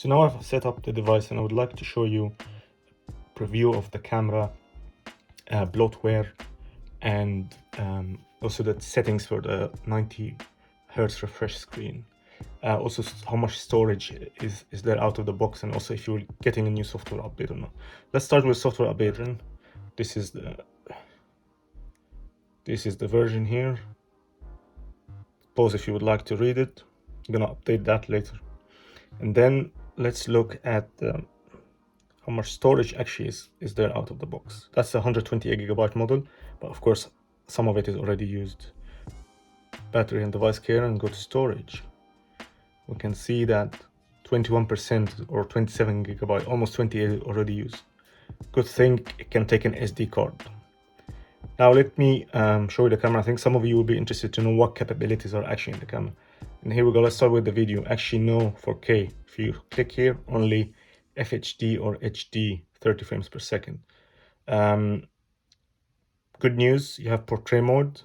So now I've set up the device and I would like to show you a preview of the camera, bloatware, and also the settings for the 90 Hertz refresh screen. Also how much storage is there out of the box, and also if you're getting a new software update or not. Let's start with software update. This is the version here. Pause if you would like to read it. I'm gonna update that later. And then let's look at how much storage actually is there out of the box. That's a 128GB model, but of course some of it is already used. Battery and device care, and go to storage. We can see that 21% or 27GB, almost 28 already used. Good thing it can take an SD card. Now let me show you the camera. I think some of you will be interested to know what capabilities are actually in the camera. And here we go. Let's start with the video. Actually no 4K. If you click here, only FHD or HD 30 frames per second. Good news, you have portrait mode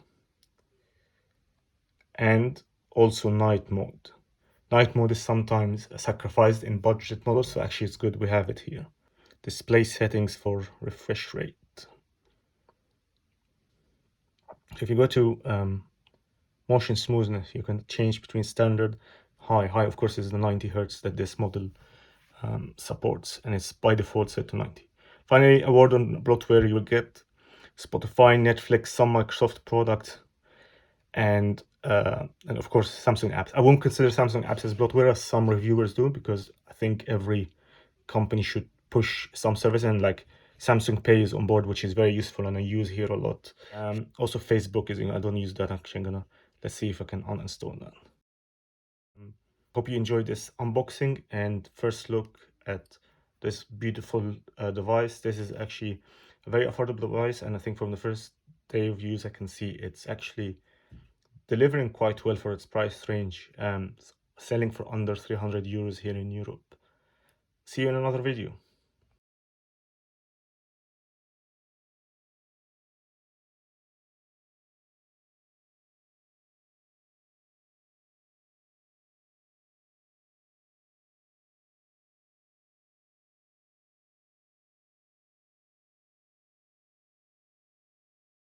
and also night mode. Night mode is sometimes sacrificed in budget models, so actually it's good we have it here. Display settings for refresh rate. If you go to motion smoothness, you can change between standard, high. High, of course, is the 90 Hertz that this model supports, and it's by default set to 90. Finally, a word on bloatware. You will get Spotify, Netflix, some Microsoft products, and of course Samsung apps. I won't consider Samsung apps as bloatware as some reviewers do, because I think every company should push some service, and like Samsung Pay is on board, which is very useful and I use here a lot. Also Facebook is, I don't use that actually. Let's see if I can uninstall that. Hope you enjoyed this unboxing and first look at this beautiful device. This is actually a very affordable device, and I think from the first day of use I can see it's actually delivering quite well for its price range, selling for under 300 euros here in Europe. See you in another video.